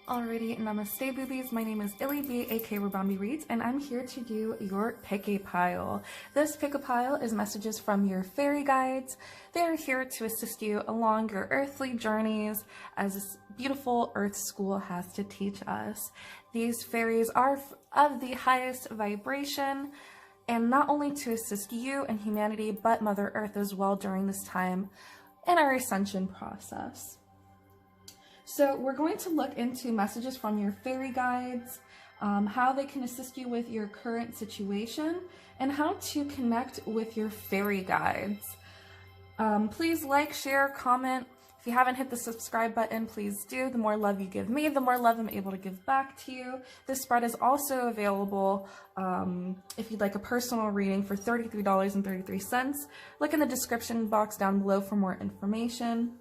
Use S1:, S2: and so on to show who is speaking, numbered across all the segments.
S1: Alrighty, Namaste Boobees. My name is B, aka RibombeeReeds, and I'm here to do your pick a pile. This pick a pile is messages from your fairy guides. They are here to assist you along your earthly journeys as this beautiful earth school has to teach us. These fairies are of the highest vibration, and not only to assist you and humanity, but Mother Earth as well during this time in our ascension process. So we're going to look into messages from your fairy guides, how they can assist you with your current situation, and how to connect with your fairy guides. Please like, share, comment. If you haven't hit the subscribe button, please do. The more love you give me, the more love I'm able to give back to you. This spread is also available if you'd like a personal reading for $33.33. Look in the description box down below for more information.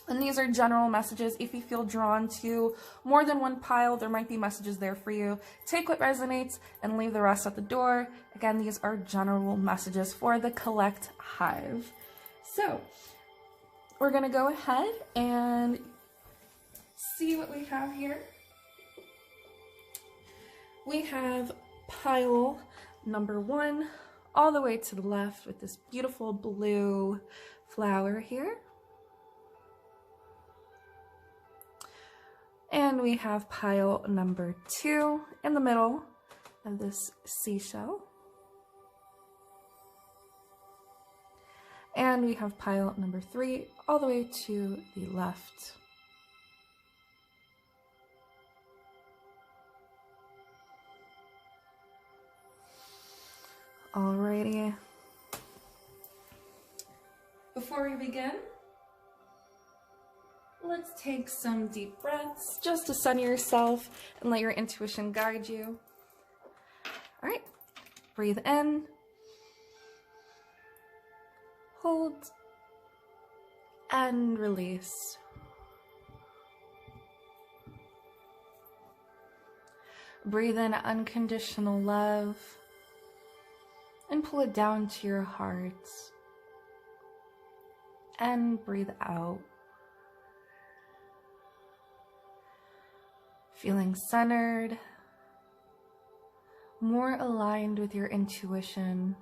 S1: And these are general messages. If you feel drawn to more than one pile, there might be messages there for you. Take what resonates and leave the rest at the door. Again, these are general messages for the collect hive. So we're going to go ahead and see what we have here. We have pile number 1 all the way to the left with this beautiful blue flower here. And we have pile number 2 in the middle of this seashell. And we have pile number 3 all the way to the left. Alrighty. Before we begin, let's take some deep breaths just to center yourself and let your intuition guide you. All right, breathe in, hold, and release. Breathe in unconditional love and pull it down to your heart. And breathe out. Feeling centered, more aligned with your intuition.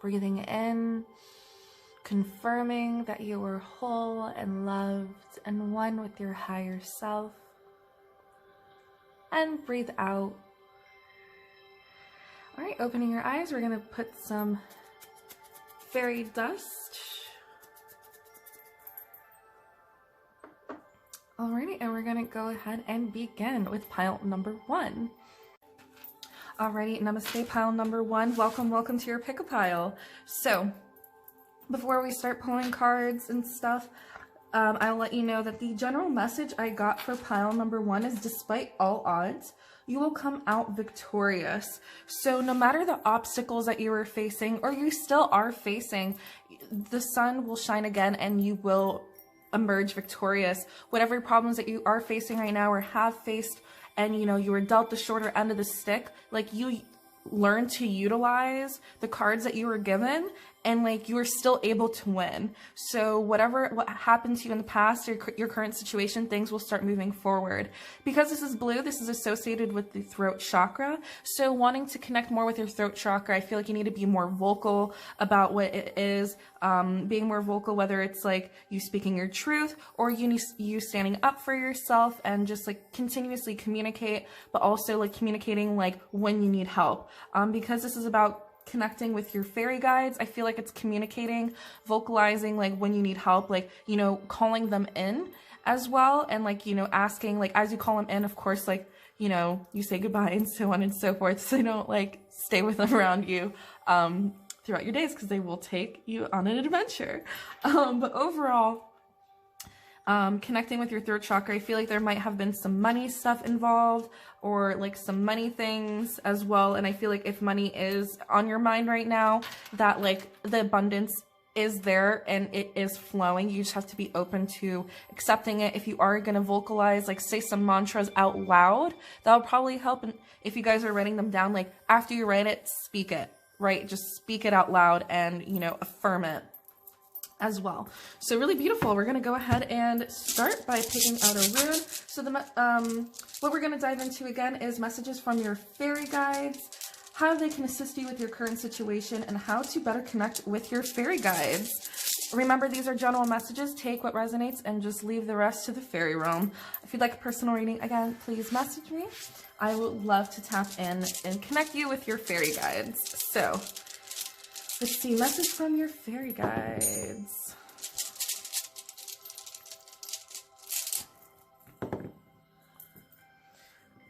S1: Breathing in, confirming that you are whole and loved and one with your higher self. And breathe out. All right, opening your eyes, we're gonna put some fairy dust. Alrighty, and we're gonna go ahead and begin with pile number 1. Alrighty, Namaste pile number 1. Welcome to your pick-a-pile. So, before we start pulling cards and stuff, I'll let you know that the general message I got for pile number 1 is despite all odds, you will come out victorious. So no matter the obstacles that you were facing, or you still are facing, the sun will shine again and you will emerge victorious. Whatever problems that you are facing right now or have faced, and you were dealt the shorter end of the stick, like you learn to utilize the cards that you were given, and like you are still able to win. So what happened to you in the past or your current situation, things will start moving forward. Because this is blue, this is associated with the throat chakra. So wanting to connect more with your throat chakra, I feel like you need to be more vocal about what it is. Being more vocal, whether it's like you speaking your truth or you standing up for yourself and just like continuously communicate, but also like communicating like when you need help. Because this is about connecting with your fairy guides, I feel like it's communicating, vocalizing like when you need help, like, calling them in as well. And like, asking, like, as you call them in, of course, like, you say goodbye and so on and so forth. So they don't like stay with them around you throughout your days, because they will take you on an adventure. But overall, connecting with your throat chakra, I feel like there might have been some money stuff involved, or like some money things as well. And I feel like if money is on your mind right now, that like the abundance is there and it is flowing. You just have to be open to accepting it. If you are going to vocalize, like say some mantras out loud, that'll probably help. And if you guys are writing them down, like after you write it, speak it, right? Just speak it out loud and, affirm it. as well. So really beautiful. We're going to go ahead and start by picking out a rune. So what we're going to dive into again is messages from your fairy guides, how they can assist you with your current situation, and how to better connect with your fairy guides. Remember, these are general messages. Take what resonates and just leave the rest to the fairy realm. If you'd like a personal reading, again, please message me. I would love to tap in and connect you with your fairy guides. So, let's see, message from your fairy guides.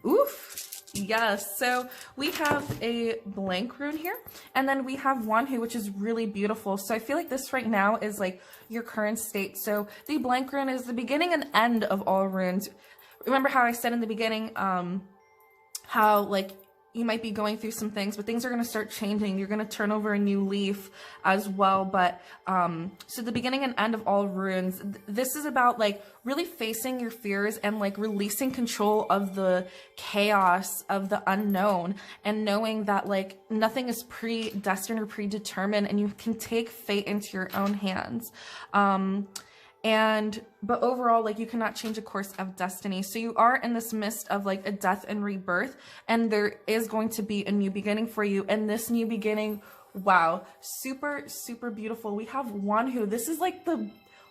S1: Oof. Yes, so we have a blank rune here, and then we have Wanhu, which is really beautiful. So I feel like this right now is like your current state. So the blank rune is the beginning and end of all runes. Remember how I said in the beginning, how like you might be going through some things, but things are going to start changing. You're going to turn over a new leaf as well. But so the beginning and end of all runes, this is about like really facing your fears and like releasing control of the chaos of the unknown, and knowing that like nothing is predestined or predetermined, and you can take fate into your own hands. But overall, like, you cannot change a course of destiny. So you are in this midst of like a death and rebirth, and there is going to be a new beginning for you. And this new beginning, wow, super, super beautiful. We have Wanhu. This is like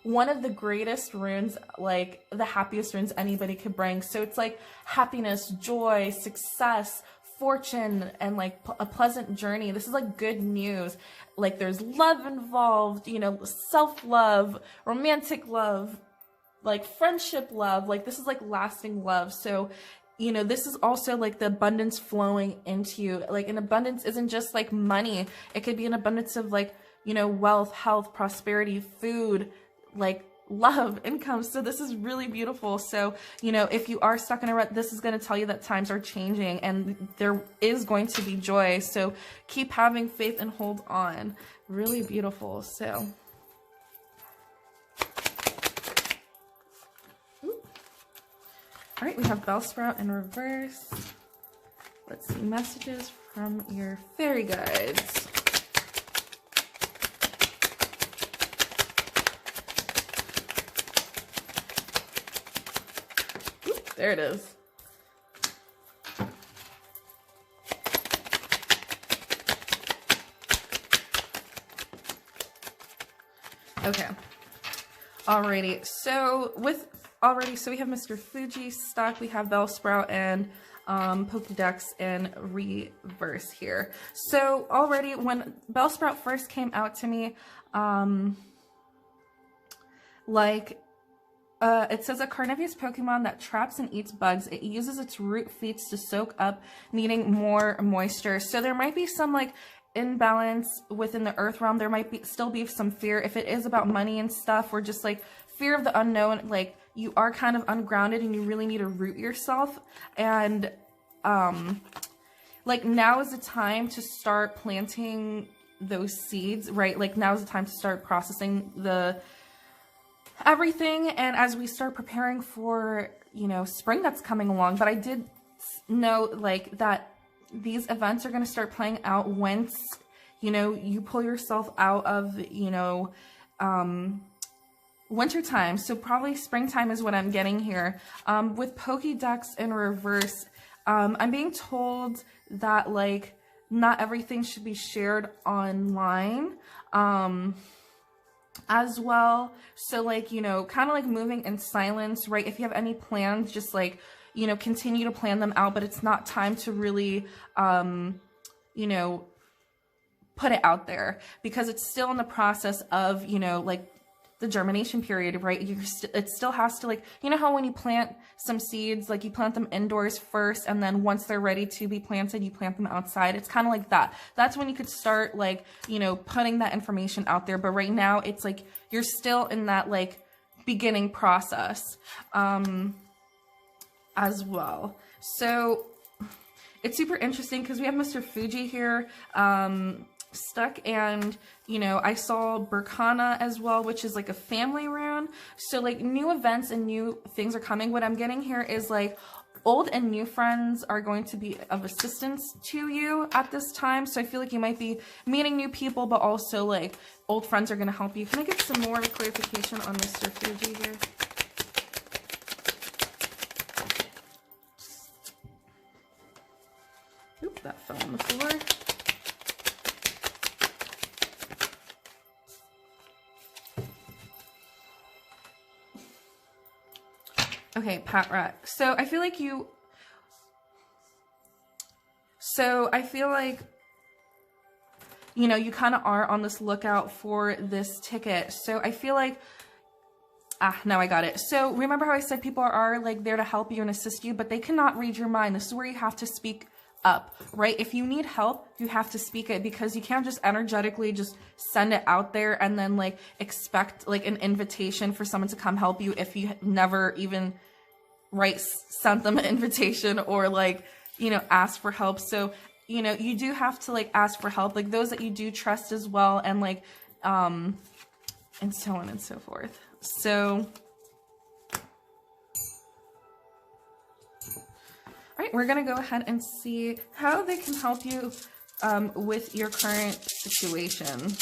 S1: one of the greatest runes, like the happiest runes anybody could bring. So it's like happiness, joy, success, fortune, and like a pleasant journey. This is like good news. Like there's love involved, you know, self-love, romantic love, like friendship love. Like this is like lasting love. So, you know, this is also like the abundance flowing into you. Like an abundance isn't just like money. It could be an abundance of like, you know, wealth, health, prosperity, food, like love, income. So this is really beautiful. So, you know, if you are stuck in a rut, this is going to tell you that times are changing and there is going to be joy. So keep having faith and hold on. Really beautiful. So all right, we have Bellsprout in reverse. Let's see, messages from your fairy guides. There it is. Okay. Alrighty. So we have Mr. Fuji stuck. We have Bellsprout and Pokédex in reverse here. So already when Bellsprout first came out to me, it says a carnivorous Pokemon that traps and eats bugs. It uses its root feet to soak up, needing more moisture. So there might be some like imbalance within the earth realm. There might still be some fear. If it is about money and stuff, or just like fear of the unknown, like you are kind of ungrounded and you really need to root yourself. And like now is the time to start planting those seeds, right? Like now is the time to start processing everything, and as we start preparing for, you know, spring that's coming along. But I did know like that these events are going to start playing out once, you know, you pull yourself out of, you know, winter time. So probably springtime is what I'm getting here. With Pokédex in reverse, I'm being told that like not everything should be shared online. As well. So like, you know, kind of like moving in silence, right? If you have any plans, just like, you know, continue to plan them out, but it's not time to really, you know, put it out there, because it's still in the process of, you know, like the germination period, right? It still has to, like, you know how when you plant some seeds, like you plant them indoors first, and then once they're ready to be planted, you plant them outside. It's kind of like that. That's when you could start, like, you know, putting that information out there. But right now it's like you're still in that like beginning process as well. So it's super interesting because we have Mr. Fuji here stuck, and you know, I saw Burkana as well, which is like a family rune. So like new events and new things are coming. What I'm getting here is like old and new friends are going to be of assistance to you at this time. So I feel like you might be meeting new people, but also like old friends are going to help you. Can I get some more clarification on Mr. Fuji here? Oop, that fell on the floor. Okay, Pat Rat. So I feel like you know, you kind of are on this lookout for this ticket. So I feel like, now I got it. So remember how I said people are like there to help you and assist you, but they cannot read your mind. This is where you have to speak up, right? If you need help, you have to speak it, because you can't just energetically just send it out there and then like expect like an invitation for someone to come help you if you never even sent them an invitation or like, you know, ask for help. So, you know, you do have to like ask for help, like those that you do trust as well, and like and so on and so forth. So all right, we're going to go ahead and see how they can help you with your current situation.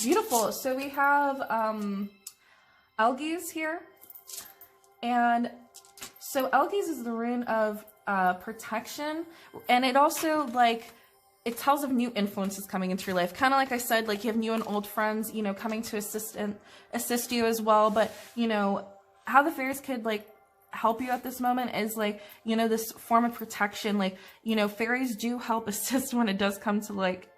S1: Beautiful. So we have Elgies here. And so Elgies is the rune of protection. And it also like, it tells of new influences coming into your life. Kind of like I said, like you have new and old friends, you know, coming to assist you as well. But, you know, how the fairies could like help you at this moment is like, you know, this form of protection. Like, you know, fairies do help assist when it does come to like,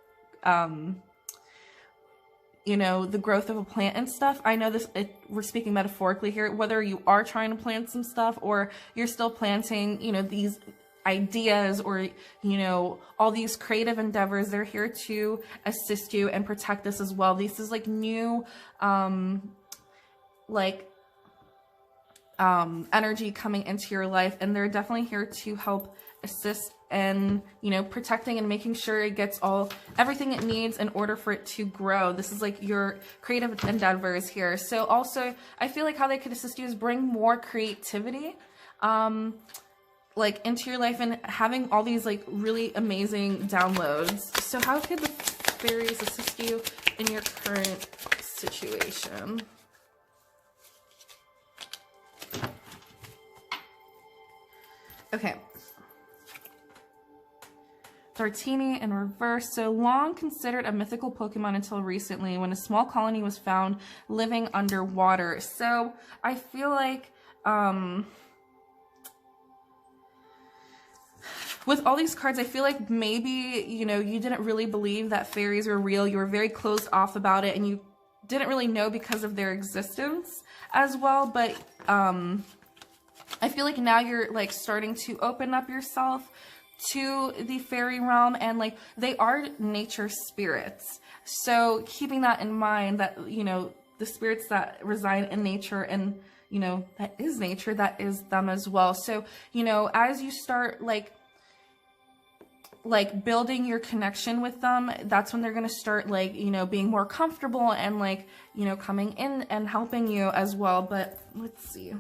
S1: you know, the growth of a plant and stuff. I know this, we're speaking metaphorically here, whether you are trying to plant some stuff or you're still planting, you know, these ideas or, you know, all these creative endeavors. They're here to assist you and protect us as well. This is like new, energy coming into your life, and they're definitely here to help assist and, you know, protecting and making sure it gets everything it needs in order for it to grow. This is like your creative endeavors here. So also I feel like how they could assist you is bring more creativity like into your life and having all these like really amazing downloads. So how could the fairies assist you in your current situation? Okay. Dartini in reverse. So long considered a mythical Pokemon until recently, when a small colony was found living underwater. So I feel like with all these cards, I feel like maybe, you know, you didn't really believe that fairies were real. You were very closed off about it, and you didn't really know because of their existence as well. But I feel like now you're like starting to open up yourself to the fairy realm, and like they are nature spirits. So keeping that in mind, that, you know, the spirits that reside in nature, and, you know, that is nature, that is them as well. So, you know, as you start like building your connection with them, that's when they're going to start like, you know, being more comfortable and like, you know, coming in and helping you as well. But let's see.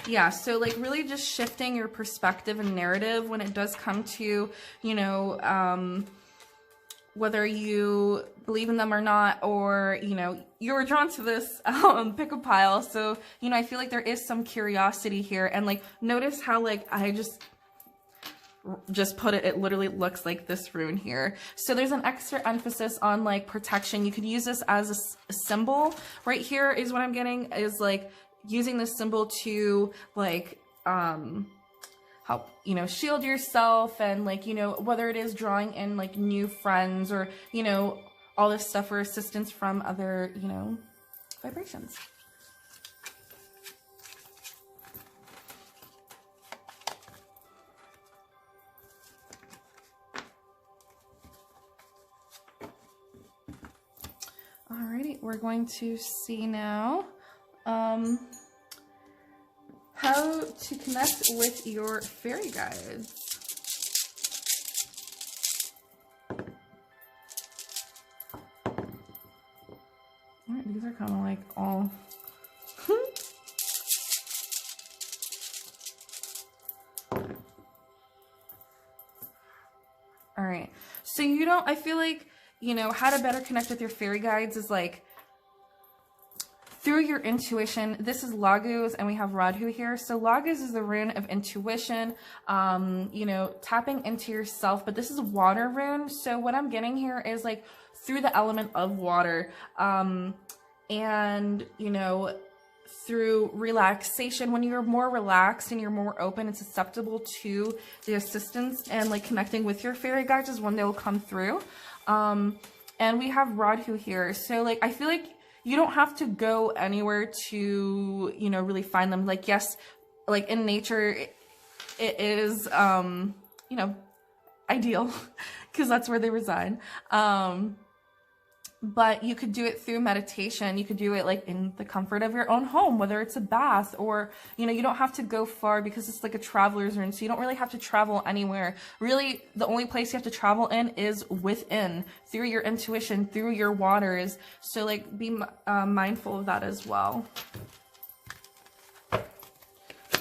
S1: Yeah, so like really just shifting your perspective and narrative when it does come to, you know, whether you believe in them or not, or, you know, you were drawn to this pick a pile. So, you know, I feel like there is some curiosity here, and like notice how like I just put it, it literally looks like this rune here. So there's an extra emphasis on like protection. You could use this as a symbol. Right here is what I'm getting, is like using this symbol to like help, you know, shield yourself, and like, you know, whether it is drawing in like new friends or, you know, all this stuff, or assistance from other, you know, vibrations. Alrighty, we're going to see now. how to connect with your fairy guides. These are kind of like all all right, so I feel like, how to better connect with your fairy guides is like through your intuition. This is Laguz, and we have Radhu here. So Laguz is the rune of intuition, tapping into yourself, but this is a water rune. So what I'm getting here is like through the element of water, and through relaxation. When you're more relaxed and you're more open and susceptible to the assistance and like connecting with your fairy guides is when they'll come through. And we have Radhu here. So like, I feel like you don't have to go anywhere to, really find them. Like, yes, like in nature, it is, ideal because that's where they reside. But you could do it through meditation. You could do it like in the comfort of your own home, whether it's a bath or, you don't have to go far because it's like a traveler's rune. So you don't really have to travel anywhere. Really, the only place you have to travel in is within, through your intuition, through your waters. So like be mindful of that as well. All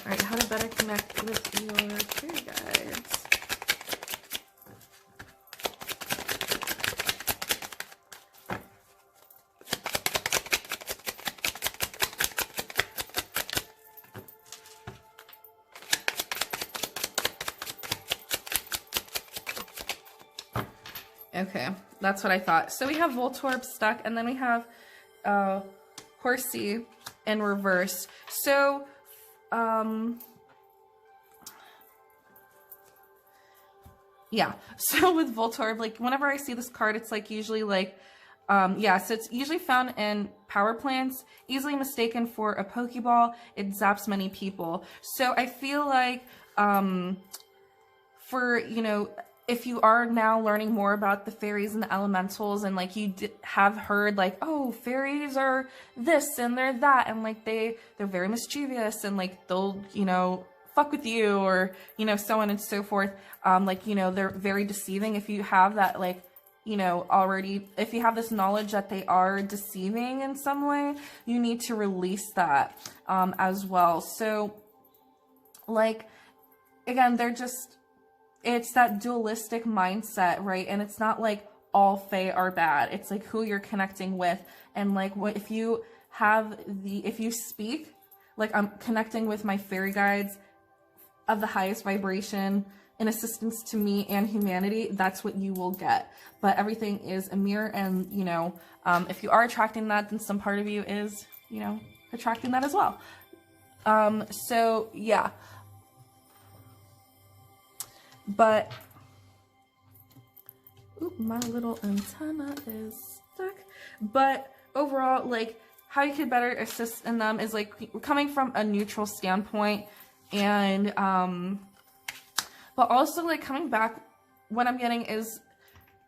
S1: right, how to better connect with your fairy guides. Okay, that's what I thought. So we have Voltorb stuck, and then we have Horsey in reverse. So, yeah. So with Voltorb, like whenever I see this card, it's like usually like, so it's usually found in power plants, easily mistaken for a Pokeball. It zaps many people. So I feel like, for, if you are now learning more about the fairies and the elementals, and like you have heard like, oh, fairies are this and they're that, and like they're very mischievous, and like they'll, fuck with you, or, so on and so forth. They're very deceiving. If you have that, like, already, if you have this knowledge that they are deceiving in some way, you need to release that, as well. So like, again, it's that dualistic mindset, right? And it's not like all fae are bad. It's like who you're connecting with. And like if you speak, like I'm connecting with my fairy guides of the highest vibration in assistance to me and humanity, that's what you will get. But everything is a mirror, and if you are attracting that, then some part of you is, attracting that as well. So yeah. But, my little antenna is stuck. But overall, like, how you could better assist in them is, like, coming from a neutral standpoint. And, but also, like, coming back, what I'm getting is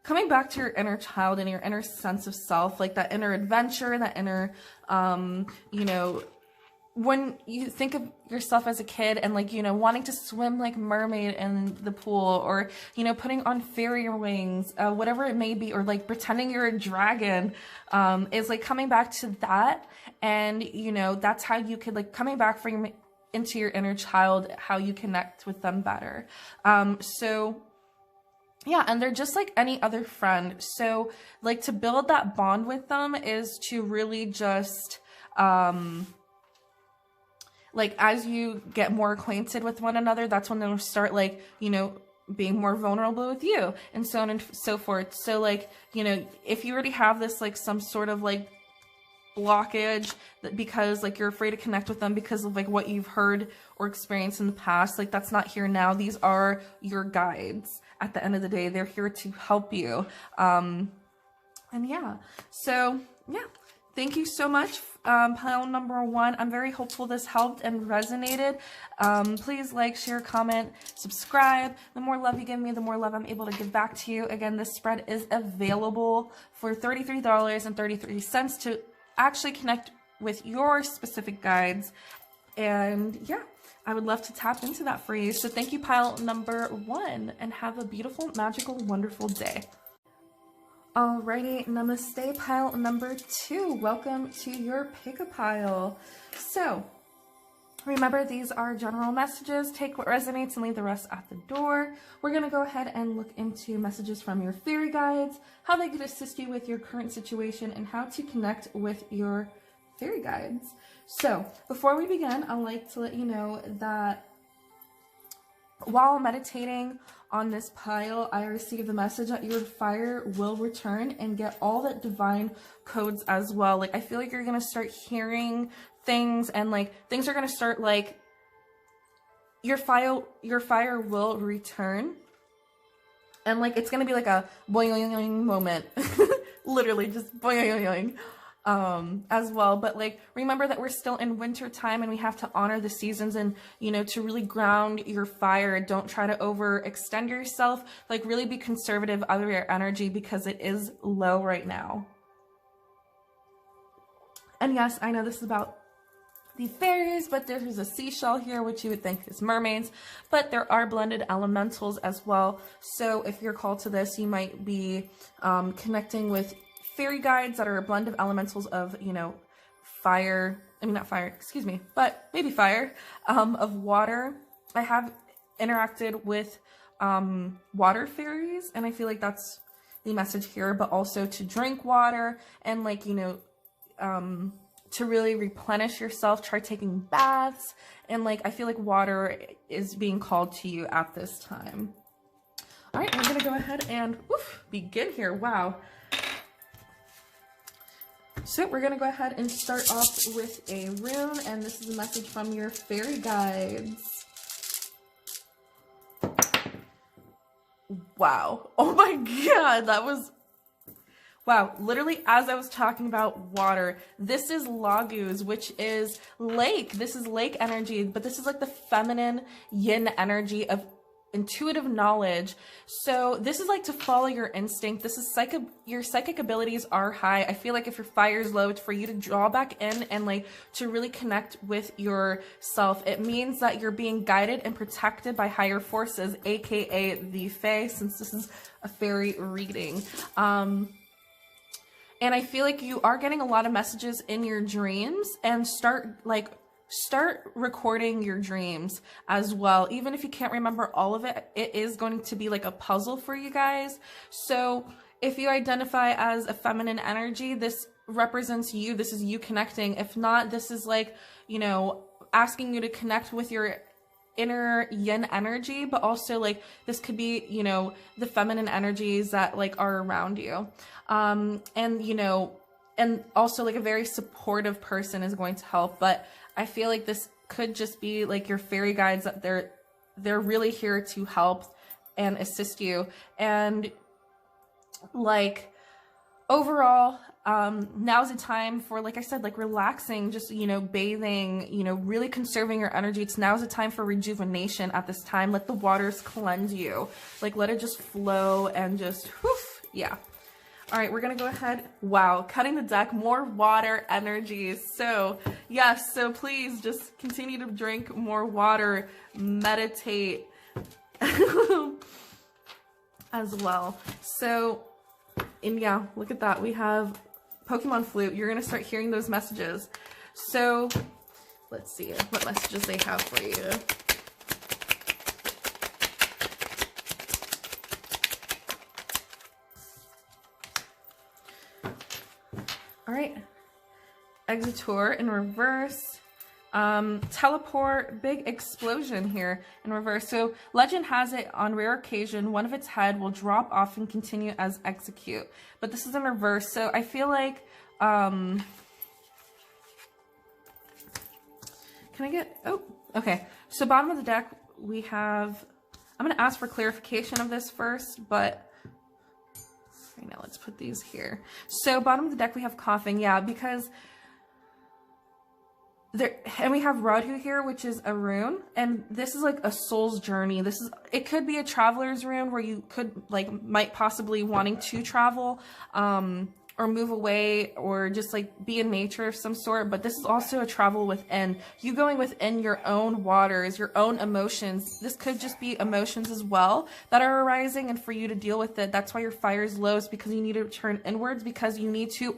S1: coming back to your inner child and your inner sense of self. Like, that inner adventure, that inner, when you think of yourself as a kid and like, wanting to swim like mermaid in the pool, or, putting on fairy wings, whatever it may be, or like pretending you're a dragon, is like coming back to that. And, that's how you could like coming back into your inner child, how you connect with them better. So yeah, and they're just like any other friend. So like to build that bond with them is to really just, like as you get more acquainted with one another, that's when they'll start like, being more vulnerable with you, and so on and so forth. So like, if you already have this like some sort of like blockage because like you're afraid to connect with them because of like what you've heard or experienced in the past, like that's not here now. These are your guides. At the end of the day, they're here to help you. And yeah, so yeah. Thank you so much, pile number 1. I'm very hopeful this helped and resonated. Please like, share, comment, subscribe. The more love you give me, the more love I'm able to give back to you. Again, this spread is available for $33.33 to actually connect with your specific guides And yeah, I would love to tap into that for you. So thank you, pile number 1, and have a beautiful, magical, wonderful day. Alrighty, namaste, pile number 2. Welcome to your pick-a-pile. So remember, these are general messages. Take what resonates and leave the rest at the door. We're going to go ahead and look into messages from your fairy guides, how they could assist you with your current situation, and how to connect with your fairy guides. So before we begin, I'd like to let you know that while meditating on this pile, I received the message that your fire will return and get all that divine codes as well. Like, I feel like you're going to start hearing things, and like things are going to start, like, your fire will return, and like it's going to be like a boing moment. Literally just boing as well. But like, remember that we're still in winter time and we have to honor the seasons, and you know, to really ground your fire. Don't try to overextend yourself. Like, really be conservative of your energy because it is low right now. And yes, I know this is about the fairies, but there's a seashell here, which you would think is mermaids, but there are blended elementals as well. So if you're called to this, you might be connecting with fairy guides that are a blend of elementals of, you know, fire, I mean not fire, excuse me, but maybe fire, of water. I have interacted with water fairies, and I feel like that's the message here, but also to drink water and, like, you know, to really replenish yourself. Try taking baths, and like, I feel like water is being called to you at this time. All right, we're gonna go ahead and begin here. Wow. So we're gonna go ahead and start off with a rune, and this is a message from your fairy guides. Wow. Oh my God, that was, wow, literally as I was talking about water, this is Laguz, which is lake. This is lake energy, but this is like the feminine yin energy of intuitive knowledge. So this is like to follow your instinct. This is your psychic abilities are high. I feel like if your fire is low, it's for you to draw back in and like to really connect with yourself. It means that you're being guided and protected by higher forces, aka the Fae, since this is a fairy reading. And I feel like you are getting a lot of messages in your dreams, and start recording your dreams as well. Even if you can't remember all of it, it is going to be like a puzzle for you guys. So if you identify as a feminine energy, this represents you. This is you connecting. If not, this is like, you know, asking you to connect with your inner yin energy, but also like this could be, you know, the feminine energies that like are around you. And you know, and also like a very supportive person is going to help. But I feel like this could just be like your fairy guides, that they're really here to help and assist you. And like overall, now's the time for, like I said, like relaxing, just, you know, bathing, you know, really conserving your energy. It's now's the time for rejuvenation at this time. Let the waters cleanse you. Like, let it just flow and just, whoof, yeah. All right, we're gonna go ahead. Wow, cutting the deck, more water energies. So yes, so please just continue to drink more water, meditate as well. So, and yeah, look at that. We have Pokemon Flute. You're gonna start hearing those messages. So let's see what messages they have for you. All right, Exetor in reverse, Teleport, big explosion here in reverse. So legend has it, on rare occasion, one of its head will drop off and continue as execute. But this is in reverse, so I feel like, can I get, oh, okay. So bottom of the deck, we have, I'm gonna ask for clarification of this first, but right now, let's put these here. So bottom of the deck, we have coughing. Yeah, because there, and we have Radhu here, which is a rune, and this is like a soul's journey. This is, it could be a traveler's rune where you could like, might possibly wanting to travel, or move away or just like be in nature of some sort, but this is also a travel within. You going within your own waters, your own emotions. This could just be emotions as well that are arising, and for you to deal with it. That's why your fire is low, is because you need to turn inwards, because you need to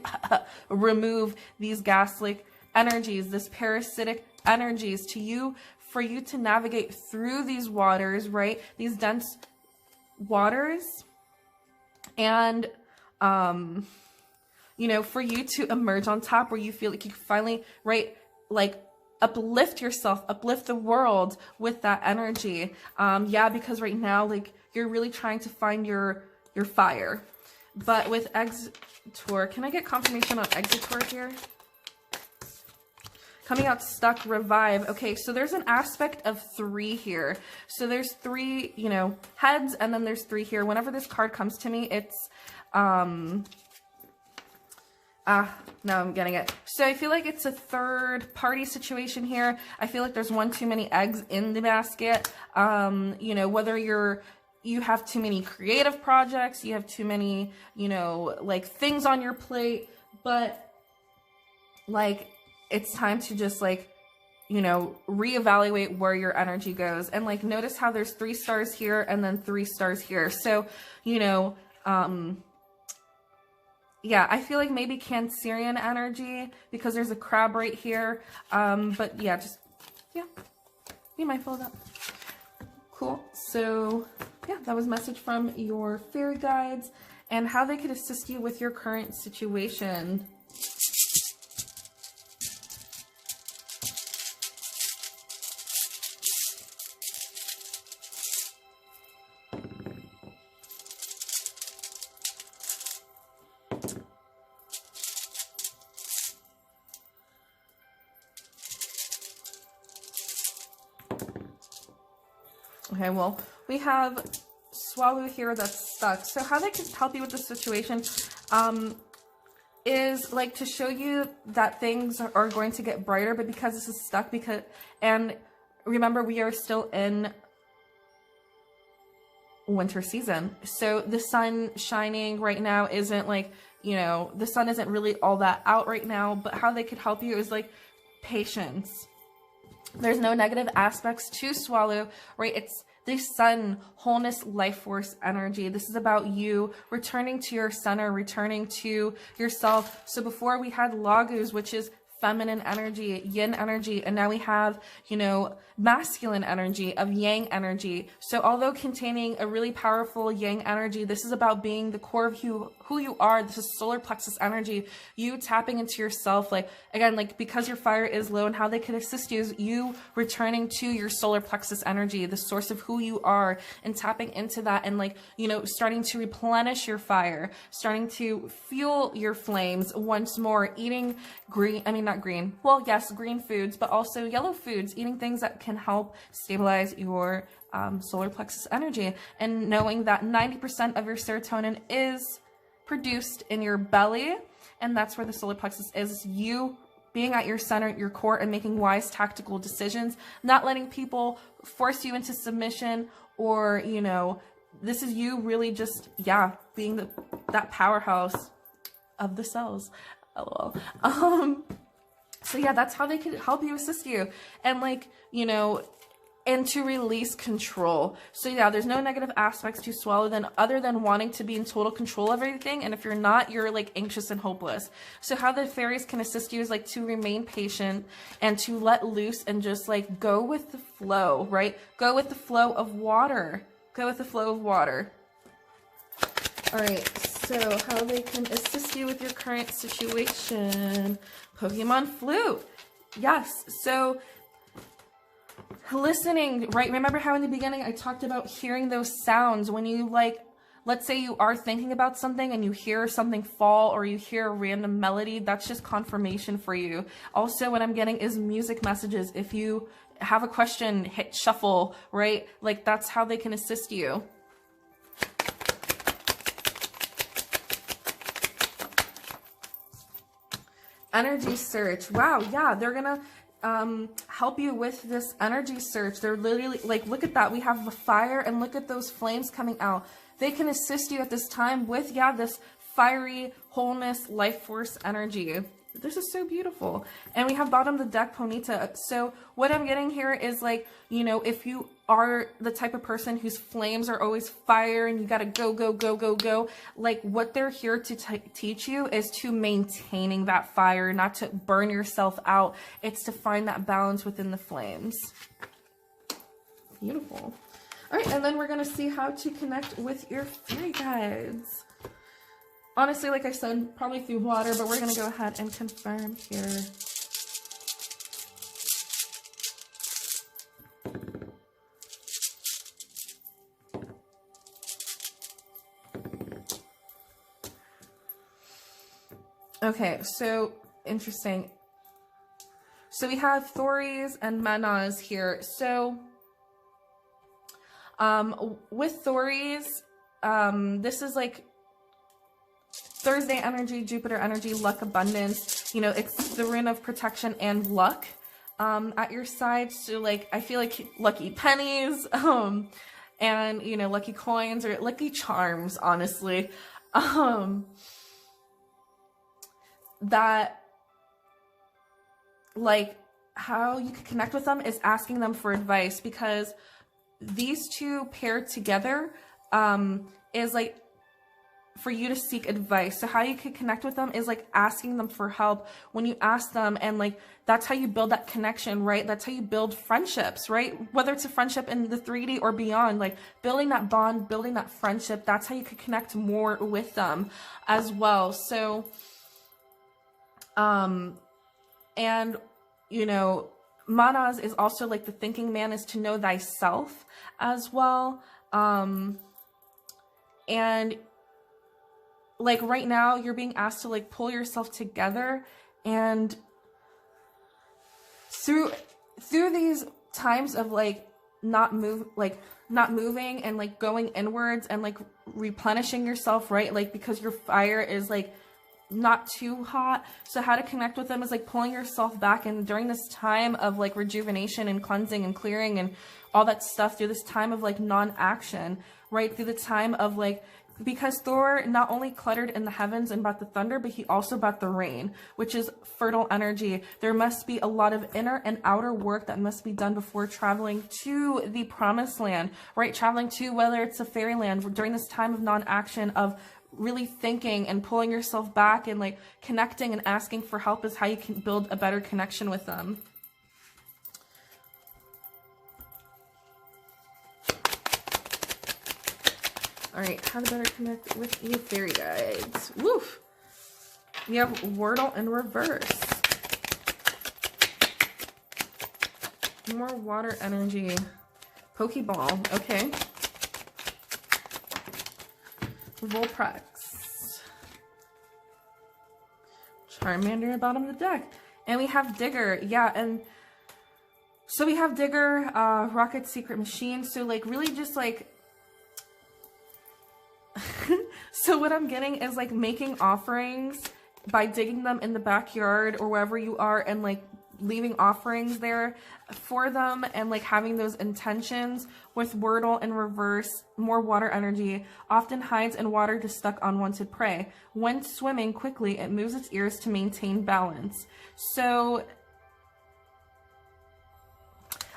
S1: remove these gas-like energies, this parasitic energies to you, for you to navigate through these waters, right? These dense waters, and you know, for you to emerge on top, where you feel like you finally, right, like uplift yourself, uplift the world with that energy. Yeah, because right now, like, you're really trying to find your fire. But with Exetor, can I get confirmation on Exetor here? Coming out stuck, revive. Okay, so there's an aspect of 3 here. So there's 3, you know, heads, and then there's 3 here. Whenever this card comes to me, it's, now I'm getting it. So I feel like it's a third party situation here. I feel like there's one too many eggs in the basket. You know, whether you have too many creative projects, you have too many, you know, like things on your plate, but like, it's time to just like, you know, reevaluate where your energy goes. And like, notice how there's 3 stars here and then 3 stars here. So, you know, yeah, I feel like maybe Cancerian energy, because there's a crab right here. But yeah, just, yeah, be mindful of that. Cool. So yeah, that was a message from your fairy guides and how they could assist you with your current situation. Okay, well, we have Swallow here that's stuck. So how they can help you with this situation is like to show you that things are going to get brighter, but because this is stuck, and remember, we are still in winter season. So the sun shining right now isn't like, you know, the sun isn't really all that out right now, but how they could help you is like patience. There's no negative aspects to Swallow, right? It's the sun, wholeness, life force energy. This is about you returning to your center, returning to yourself. So before we had Lagus, which is feminine energy, yin energy, and now we have, you know, masculine energy of yang energy. So although containing a really powerful yang energy, this is about being the core of who you are. This is solar plexus energy, you tapping into yourself. Like, again, like, because your fire is low, and how they can assist you is you returning to your solar plexus energy, the source of who you are, and tapping into that, and like, you know, starting to replenish your fire, starting to fuel your flames once more, eating not green, well, yes, green foods, but also yellow foods, eating things that can help stabilize your solar plexus energy, and knowing that 90% of your serotonin is produced in your belly, and that's where the solar plexus is. You being at your center, your core, and making wise tactical decisions, not letting people force you into submission, or, you know, this is you really just, yeah, being that powerhouse of the cells. LOL. So yeah, that's how they can help you, assist you, and like, you know, and to release control. So yeah, there's no negative aspects to Swallow other than wanting to be in total control of everything. And if you're not, you're like anxious and hopeless. So how the fairies can assist you is like to remain patient and to let loose and just like go with the flow, right? Go with the flow of water. Go with the flow of water. All right, so how they can assist you with your current situation. Pokemon Flute. Yes, so listening, right? Remember how in the beginning I talked about hearing those sounds when you, like, let's say you are thinking about something and you hear something fall or you hear a random melody, that's just confirmation for you. Also, what I'm getting is music messages. If you have a question, hit shuffle, right? Like, that's how they can assist you. Energy search. Wow, yeah, they're gonna help you with this energy search. They're literally like, look at that, we have the fire and look at those flames coming out. They can assist you at this time with, yeah, this fiery wholeness, life force energy. This is so beautiful. And we have bottom of the deck, Ponita. So what I'm getting here is like, you know, if you are the type of person whose flames are always fire and you gotta go, go, go, go, go, like what they're here to teach you is to maintaining that fire, not to burn yourself out. It's to find that balance within the flames. Beautiful. All right, and then we're gonna see how to connect with your fairy guides. Honestly, like I said, probably through water, but we're going to go ahead and confirm here. Okay, so interesting. So we have Thories and Manas here. So with Thories, this is like Thursday energy, Jupiter energy, luck, abundance. You know, it's the rune of protection and luck at your side. So like, I feel like lucky pennies, and you know, lucky coins or lucky charms, honestly. That like how you can connect with them is asking them for advice, because these two paired together is like for you to seek advice. So how you could connect with them is like asking them for help. When you ask them, and like that's how you build that connection, right? That's how you build friendships, right? Whether it's a friendship in the 3D or beyond, like building that bond, building that friendship, that's how you could connect more with them as well. So and you know, Manas is also like the thinking man, is to know thyself as well. And like right now you're being asked to like pull yourself together, and through these times of like not moving and like going inwards and like replenishing yourself, right? Like because your fire is like not too hot. So how to connect with them is like pulling yourself back, and during this time of like rejuvenation and cleansing and clearing and all that stuff, through this time of like non-action, right? Through the time of like, because Thor not only cluttered in the heavens and brought the thunder, but he also brought the rain, which is fertile energy. There must be a lot of inner and outer work that must be done before traveling to the promised land, right? Traveling to, whether it's a fairyland, during this time of non-action, of really thinking and pulling yourself back and like connecting and asking for help, is how you can build a better connection with them. All right, how to better connect with your fairy guides. Woof! We have Wordle in reverse. More water energy. Pokeball, okay. Volprex. Charmander at the bottom of the deck. And we have Digger, yeah, and so we have Digger, Rocket Secret Machine, so like really just like, so what I'm getting is like making offerings by digging them in the backyard or wherever you are, and like leaving offerings there for them, and like having those intentions. With Wordle in reverse, more water energy, often hides in water to stuck unwanted prey. When swimming quickly, it moves its ears to maintain balance. So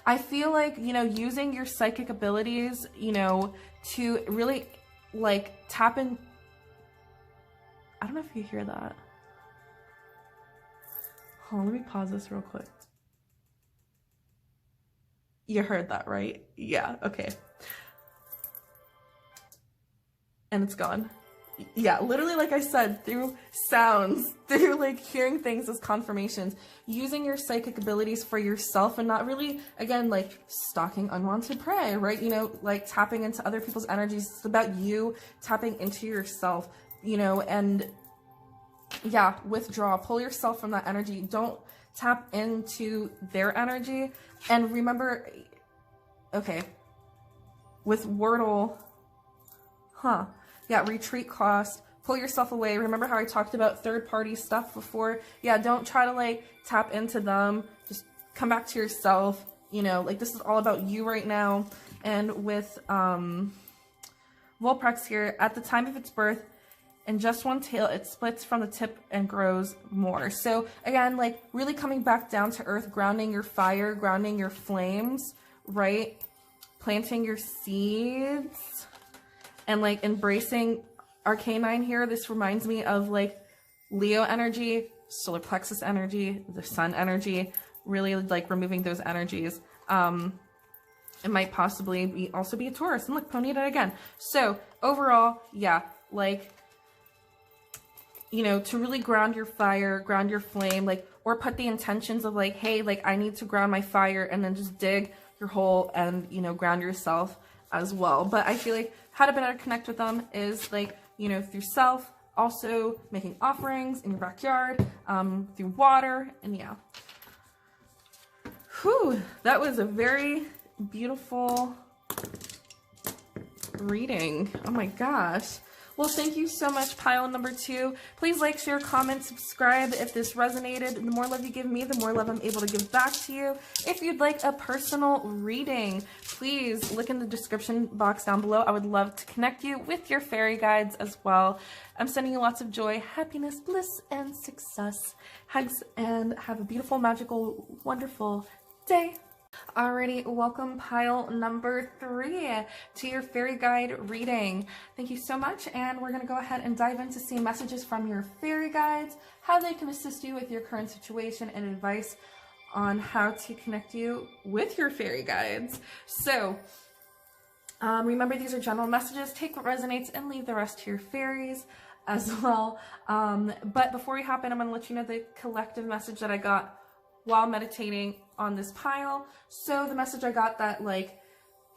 S1: I feel like, you know, using your psychic abilities, you know, to really like tap in. I don't know if you hear that. Hold on, let me pause this real quick. You heard that, right? Yeah, okay. And it's gone. Yeah, literally, like I said, through sounds, through like hearing things as confirmations, using your psychic abilities for yourself, and not really, again, like stalking unwanted prey, right? You know, like tapping into other people's energies. It's about you tapping into yourself, you know, and yeah, withdraw, pull yourself from that energy. Don't tap into their energy. And remember, okay, with Wordle, yeah, retreat cost, pull yourself away. Remember how I talked about third-party stuff before? Yeah, don't try to like tap into them. Just come back to yourself. You know, like this is all about you right now. And with Volprex here, at the time of its birth, and just one tail, it splits from the tip and grows more. So again, like really coming back down to earth, grounding your fire, grounding your flames, right? Planting your seeds and like embracing our canine here. This reminds me of like Leo energy, solar plexus energy, the sun energy, really like removing those energies. It might possibly also be a Taurus. And look, Ponyta again. So overall, yeah, like, you know, to really ground your fire, ground your flame, like, or put the intentions of like, hey, like I need to ground my fire, and then just dig your hole and, you know, ground yourself as well. But I feel like how to better connect with them is like, you know, through self, also making offerings in your backyard, through water, and yeah. Whew, that was a very beautiful reading. Oh my gosh. Well, thank you so much, pile number 2. Please like, share, comment, subscribe if this resonated. The more love you give me, the more love I'm able to give back to you. If you'd like a personal reading, please look in the description box down below. I would love to connect you with your fairy guides as well. I'm sending you lots of joy, happiness, bliss, and success. Hugs, and have a beautiful, magical, wonderful day. Alrighty, welcome pile number 3 to your fairy guide reading. Thank you so much, and we're going to go ahead and dive into seeing messages from your fairy guides, how they can assist you with your current situation, and advice on how to connect you with your fairy guides. So remember, these are general messages. Take what resonates and leave the rest to your fairies as well. But before we hop in, I'm going to let you know the collective message that I got while meditating on this pile. So the message I got that like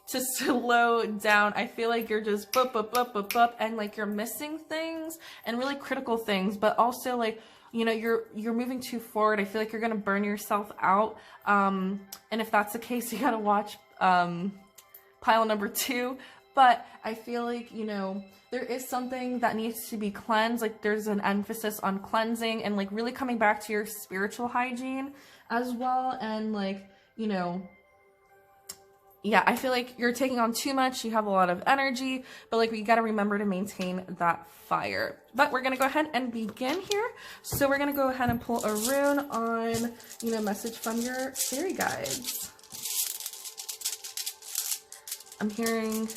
S1: to slow down. I feel like you're just bup, bup, bup, bup, bup, and like you're missing things and really critical things, but also like, you know, you're moving too forward. I feel like you're gonna burn yourself out. And if that's the case, you gotta watch pile number 2. But I feel like, you know, there is something that needs to be cleansed. Like there's an emphasis on cleansing and like really coming back to your spiritual hygiene as well. And like, you know, yeah, I feel like you're taking on too much. You have a lot of energy, but like, we got to remember to maintain that fire. But we're going to go ahead and begin here. So we're going to go ahead and pull a rune on, you know, message from your fairy guides. I'm hearing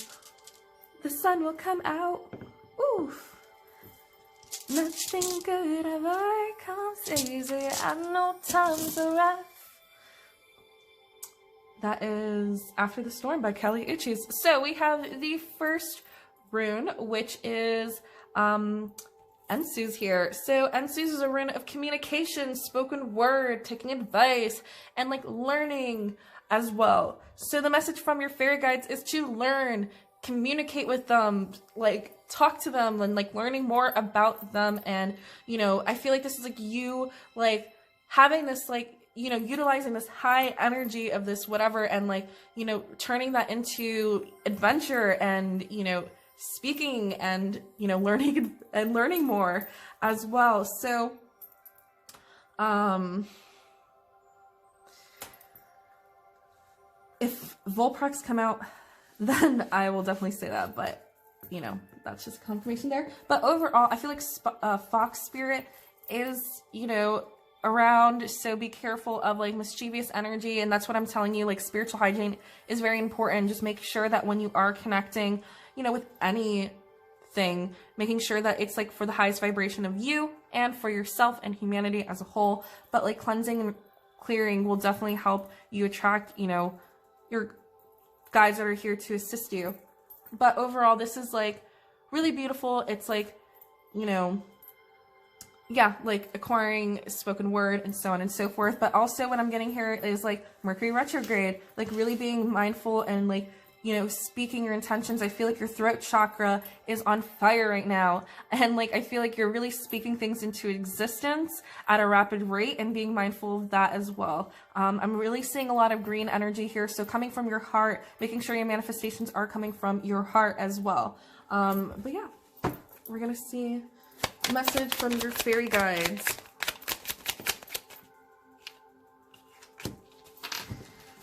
S1: the sun will come out. Oof. Nothing good ever comes easy. I know times are rough. That is After the Storm by Kelly Uchis. So we have the first rune, which is Ensu's here. So Ensu's is a rune of communication, spoken word, taking advice, and like learning as well. So the message from your fairy guides is to learn, communicate with them, like talk to them, and like learning more about them. And, you know, I feel like this is like you like having this like, you know, utilizing this high energy of this whatever, and like, you know, turning that into adventure and, you know, speaking and, you know, learning and learning more as well. So if Volprex come out, then I will definitely say that, but you know, that's just confirmation there. But overall, I feel like Fox Spirit is, you know, around, so be careful of like mischievous energy. And that's what I'm telling you, like spiritual hygiene is very important. Just make sure that when you are connecting, you know, with anything, making sure that it's like for the highest vibration of you and for yourself and humanity as a whole. But like cleansing and clearing will definitely help you attract, you know, your guides that are here to assist you. But overall, this is like really beautiful. It's like, you know, yeah, like acquiring spoken word and so on and so forth. But also what I'm getting here is like Mercury retrograde, like really being mindful and like, you know, speaking your intentions. I feel like your throat chakra is on fire right now. And like, I feel like you're really speaking things into existence at a rapid rate and being mindful of that as well. I'm really seeing a lot of green energy here. So coming from your heart, making sure your manifestations are coming from your heart as well. But yeah, we're going to see a message from your fairy guides.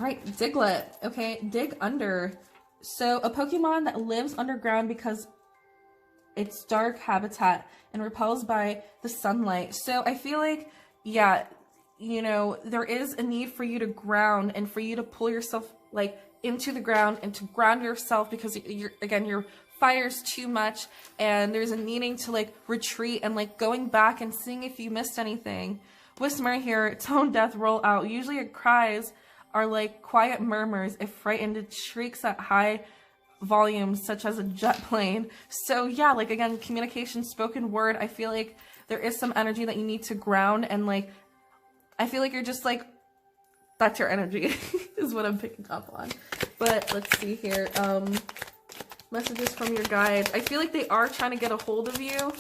S1: All right, Diglett. Okay, dig under. So a Pokemon that lives underground because its dark habitat and repels by the sunlight. So I feel like, yeah, you know, there is a need for you to ground and for you to pull yourself like into the ground and to ground yourself, because your fire's too much, and there's a needing to like retreat and like going back and seeing if you missed anything. Whisper here, tone death, roll out. Usually your cries are like quiet murmurs. If frightened, it shrieks at high volumes, such as a jet plane. So yeah, like again, communication, spoken word. I feel like there is some energy that you need to ground, and like I feel like you're just like, that's your energy is what I'm picking up on. But let's see here. Messages from your guides. I feel like they are trying to get a hold of you.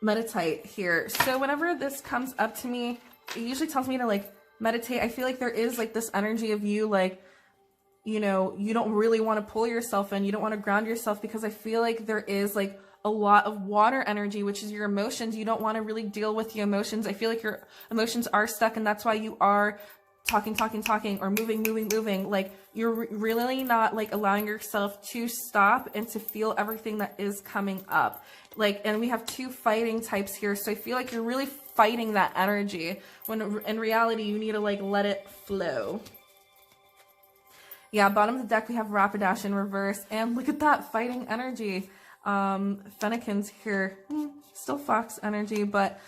S1: Meditate here. So whenever this comes up to me, it usually tells me to like meditate. I feel like there is like this energy of you, like, you know, you don't really want to pull yourself in. You don't want to ground yourself, because I feel like there is like a lot of water energy, which is your emotions. You don't want to really deal with the emotions. I feel like your emotions are stuck, and that's why you are talking, or moving. Like you're really not like allowing yourself to stop and to feel everything that is coming up. Like, and we have two fighting types here. So I feel like you're really fighting that energy, when in reality, you need to like let it flow. Yeah, bottom of the deck, we have Rapidash in reverse, and look at that fighting energy. Fennekin's here, still Fox energy, but,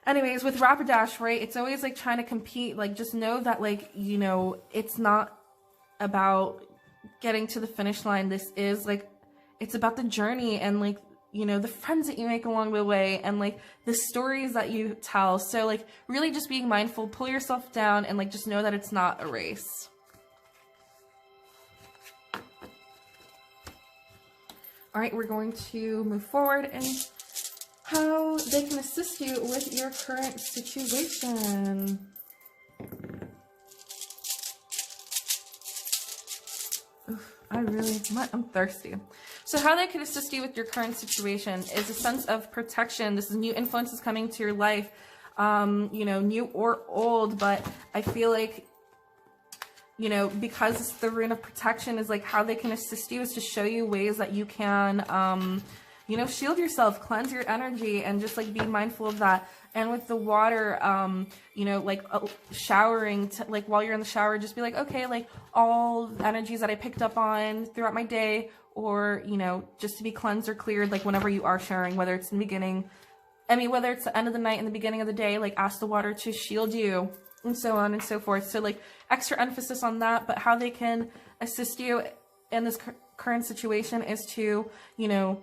S1: anyways, with Rapidash, right, it's always like trying to compete. Like, just know that, like, you know, it's not about getting to the finish line. This is like, it's about the journey, and like, you know, the friends that you make along the way, and like the stories that you tell. So like really just being mindful, pull yourself down, and like just know that it's not a race. All right, we're going to move forward and how they can assist you with your current situation. Oof, I'm thirsty. So how they can assist you with your current situation is a sense of protection. This is new influences coming to your life, you know, new or old, but I feel like, you know, because it's the rune of protection, is like how they can assist you is to show you ways that you can, you know, shield yourself, cleanse your energy, and just like be mindful of that. And with the water, you know, like showering, like while you're in the shower, just be like, okay, like all energies that I picked up on throughout my day, or, you know, just to be cleansed or cleared, like whenever you are showering, whether it's in the beginning, I mean, whether it's the end of the night and the beginning of the day, like ask the water to shield you, and so on and so forth. So like extra emphasis on that. But how they can assist you in this current situation is to, you know,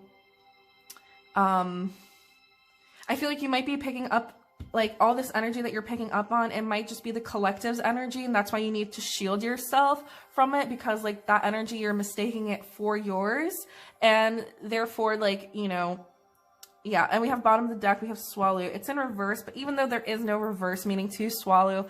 S1: I feel like you might be picking up like all this energy that you're picking up on. It might just be the collective's energy, and that's why you need to shield yourself from it, because like that energy, you're mistaking it for yours, and therefore, like, you know, yeah. And we have bottom of the deck, we have Swallow. It's in reverse, but even though there is no reverse meaning to swallow,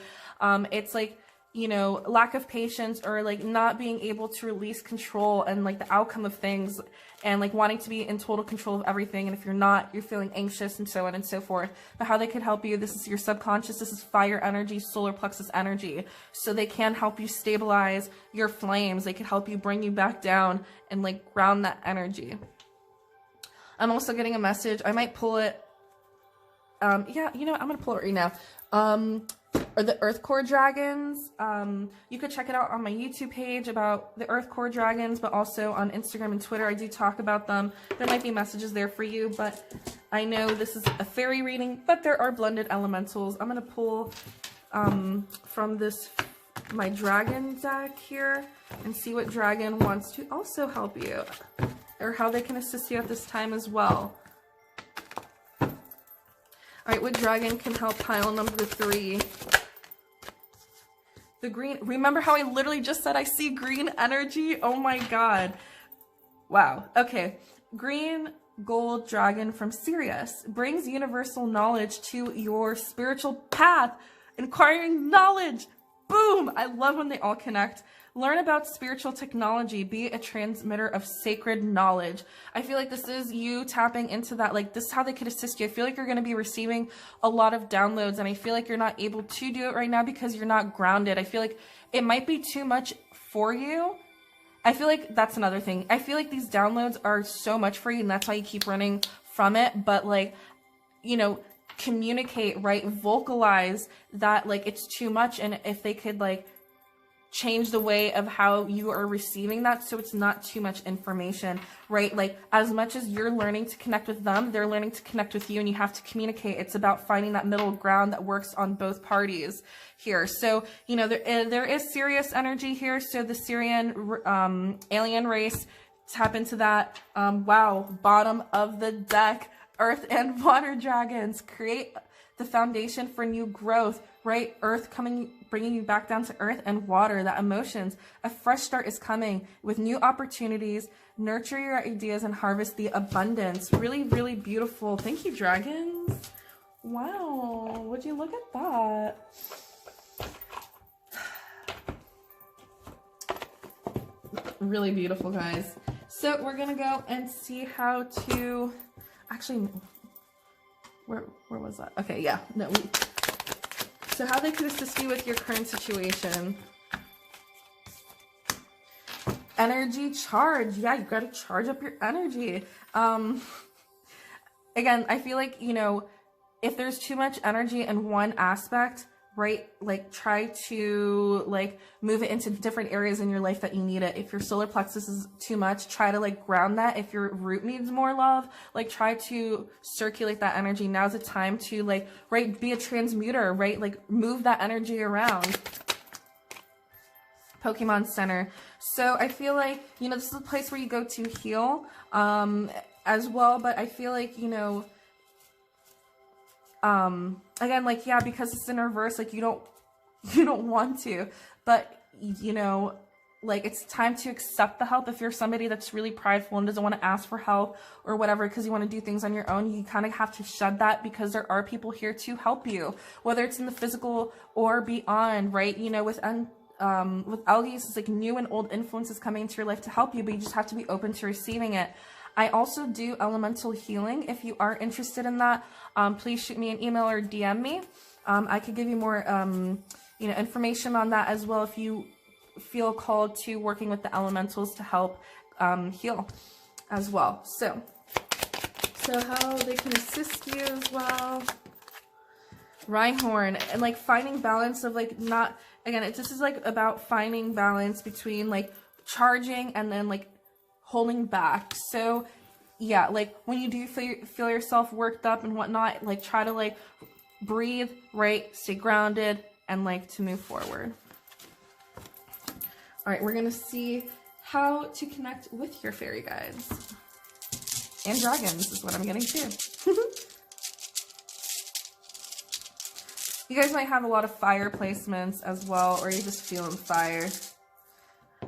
S1: it's like, you know, lack of patience, or like not being able to release control and like the outcome of things, and like wanting to be in total control of everything. And if you're not, you're feeling anxious, and so on and so forth. But how they could help you, this is your subconscious, this is fire energy, solar plexus energy. So they can help you stabilize your flames. They can help you bring you back down and like ground that energy. I'm also getting a message. I might pull it. Yeah, you know what? I'm going to pull it right now. Or the Earth Core Dragons. You could check it out on my YouTube page about the Earth Core Dragons, but also on Instagram and Twitter I do talk about them. There might be messages there for you, but I know this is a fairy reading, but there are blended elementals. I'm going to pull from this, my dragon deck here, and see what dragon wants to also help you, or how they can assist you at this time as well. Alright, what dragon can help pile number 3? The green. Remember how I literally just said I see green energy? Oh my god. Wow. Okay. Green gold dragon from Sirius brings universal knowledge to your spiritual path. Acquiring knowledge. Boom! I love when they all connect. learn about spiritual technology, be a transmitter of sacred knowledge. I feel like this is you tapping into that, like this is how they could assist you. I feel like you're going to be receiving a lot of downloads, and I feel like you're not able to do it right now because you're not grounded. I feel like it might be too much for you. I feel like that's another thing. I feel like these downloads are so much for you, and that's why you keep running from it. But like, you know, communicate, right? Vocalize that like it's too much, and if they could like change the way of how you are receiving that so it's not too much information, right? Like as much as you're learning to connect with them, they're learning to connect with you, and you have to communicate. It's about finding that middle ground that works on both parties here. So, you know, there is Sirius energy here. So the Syrian alien race, tap into that. Wow, bottom of the deck, earth and water dragons, create the foundation for new growth, right? Earth bringing you back down to earth, and water, that emotions. A fresh start is coming with new opportunities. Nurture your ideas and harvest the abundance. Really, really beautiful. Thank you, dragons. Wow, would you look at that? Really beautiful, guys. So we're gonna go and see how to, actually, where was that? Okay, yeah, no. So how they can assist you with your current situation. Energy charge. Yeah, you got to charge up your energy. Again, I feel like, you know, if there's too much energy in one aspect, right, like try to like move it into different areas in your life that you need it. If your solar plexus is too much, try to like ground that. If your root needs more love, like try to circulate that energy. Now's the time to like, right, be a transmuter, right? Like move that energy around. Pokemon Center. So I feel like, you know, this is a place where you go to heal as well, but I feel like, you know, again, like, yeah, because it's in reverse, like you don't want to, but you know, like it's time to accept the help. If you're somebody that's really prideful and doesn't want to ask for help or whatever because you want to do things on your own, you kind of have to shed that, because there are people here to help you, whether it's in the physical or beyond, right? You know, with Algies, it's like new and old influences coming into your life to help you, but you just have to be open to receiving it. I also do elemental healing. If you are interested in that, please shoot me an email or DM me. I could give you more, you know, information on that as well if you feel called to working with the elementals to help heal as well. So how they can assist you as well. Rhinehorn, and like finding balance of like not, again, this is like about finding balance between like charging and then like holding back. So yeah, like when you do feel yourself worked up and whatnot, like try to like breathe, right, stay grounded, and like to move forward. All right, we're gonna see how to connect with your fairy guides and dragons is what I'm getting to. You guys might have a lot of fire placements as well, or you're just feeling fire.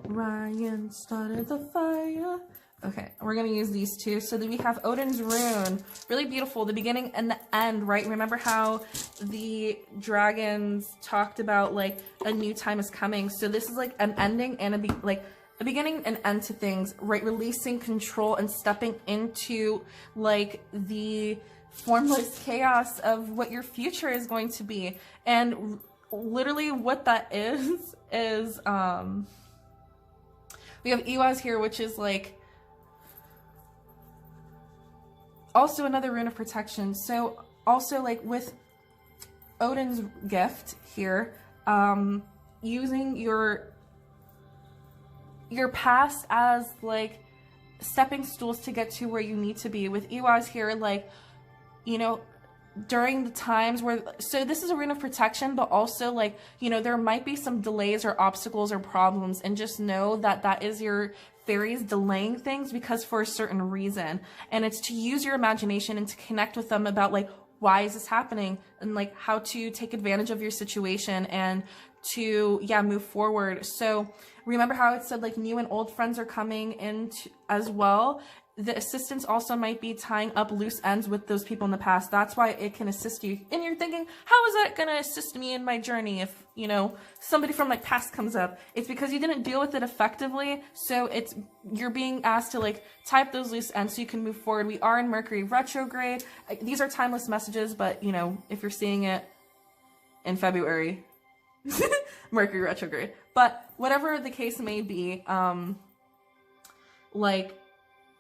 S1: Ryan started the fire. Okay, we're gonna use these two. So then we have Odin's Rune. Really beautiful, the beginning and the end, right? Remember how the dragons talked about like a new time is coming. So this is like an ending and a beginning and end to things, right? Releasing control and stepping into like the formless chaos of what your future is going to be. And literally what that is we have Iwaz here, which is like also another rune of protection. So also like with Odin's gift here, using your past as like stepping stools to get to where you need to be. With Iwaz here, like, you know, during the times where, so this is a rune of protection, but also like, you know, there might be some delays or obstacles or problems, and just know that that is your fairies delaying things because for a certain reason. And it's to use your imagination and to connect with them about like, why is this happening, and like how to take advantage of your situation and to, yeah, move forward. So remember how it said like new and old friends are coming in as well. the assistance also might be tying up loose ends with those people in the past. That's why it can assist you. And you're thinking, how is that going to assist me in my journey if, you know, somebody from like past comes up? It's because you didn't deal with it effectively. So you're being asked to like tie up those loose ends so you can move forward. We are in Mercury retrograde. These are timeless messages, but you know, if you're seeing it in February, Mercury retrograde. But whatever the case may be,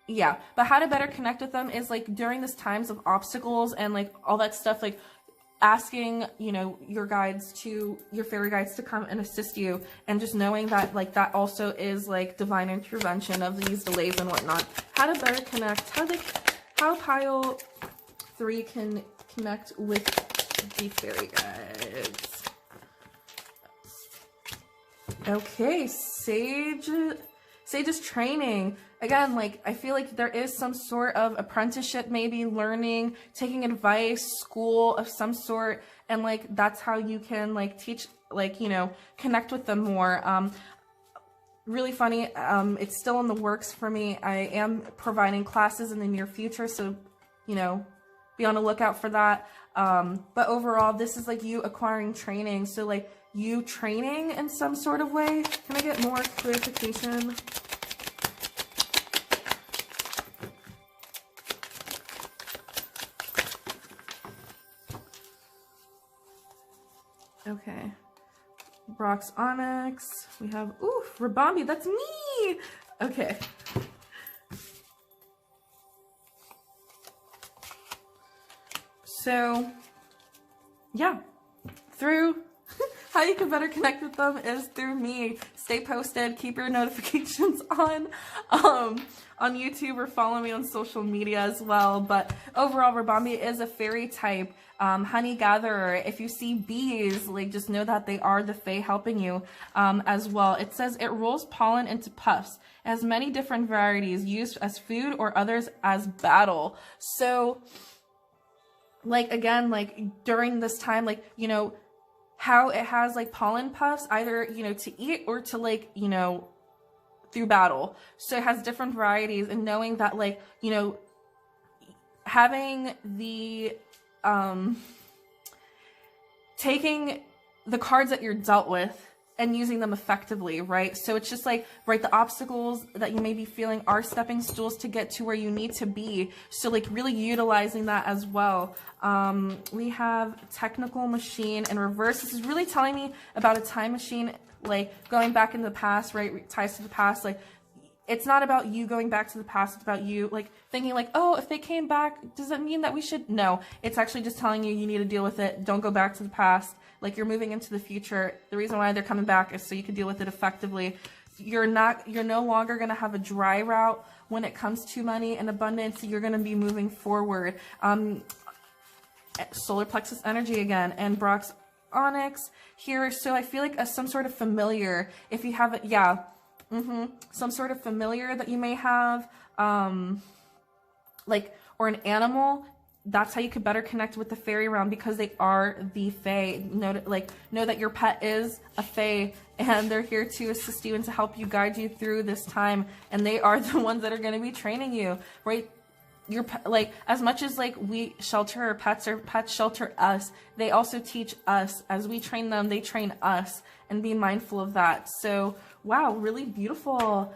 S1: yeah, but how to better connect with them is like during this times of obstacles and like all that stuff, like asking, you know, your fairy guides to come and assist you, and just knowing that like that also is like divine intervention of these delays and whatnot. How to better connect, how pile 3 can connect with the fairy guides. Okay, Sage's training. Again, like, I feel like there is some sort of apprenticeship, maybe learning, taking advice, school of some sort, and like, that's how you can like teach, like, you know, connect with them more. Really funny, it's still in the works for me. I am providing classes in the near future, so, you know, be on the lookout for that. But overall, this is like you acquiring training, so like you training in some sort of way. Can I get more clarification? Okay, Brock's Onyx. We have, ooh, Ribombee, that's me! Okay. So, yeah, through how you can better connect with them is through me. Stay posted, keep your notifications on YouTube, or follow me on social media as well. But overall, Ribombee is a fairy type honey gatherer. If you see bees, like, just know that they are the fae helping you as well. It says it rolls pollen into puffs. It has many different varieties used as food or others as battle. So, like, again, like during this time, like, you know, how it has like pollen puffs, either, you know, to eat or to like, you know, through battle. So it has different varieties, and knowing that, like, you know, having the, taking the cards that you're dealt with and using them effectively, right? So it's just like, right, the obstacles that you may be feeling are stepping stools to get to where you need to be. So like really utilizing that as well. We have technical machine in reverse. This is really telling me about a time machine, like going back in the past, right? Ties to the past. Like, it's not about you going back to the past. It's about you like thinking like, oh, if they came back, does that mean that we should? No, it's actually just telling you need to deal with it. Don't go back to the past. Like, you're moving into the future. The reason why they're coming back is so you can deal with it effectively. You're no longer going to have a dry route when it comes to money and abundance. You're going to be moving forward. Solar plexus energy again, and Brock's Onyx here. So I feel like some sort of familiar, if you have it, yeah. Some sort of familiar that you may have, like, or an animal. That's how you could better connect with the fairy realm, because they are the fae. Know that your pet is a fae, and they're here to assist you and to help you, guide you through this time. And they are the ones that are going to be training you, right? Like, as much as like we shelter our pets, or pets shelter us, they also teach us. As we train them, they train us, and be mindful of that. So, wow, really beautiful.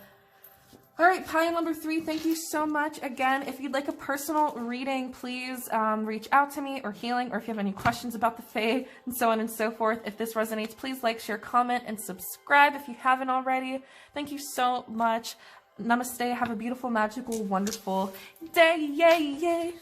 S1: All right, pile number 3, thank you so much. Again, if you'd like a personal reading, please reach out to me, or healing, or if you have any questions about the fae, and so on and so forth. If this resonates, please like, share, comment, and subscribe if you haven't already. Thank you so much. Namaste. Have a beautiful, magical, wonderful day. Yay, yay.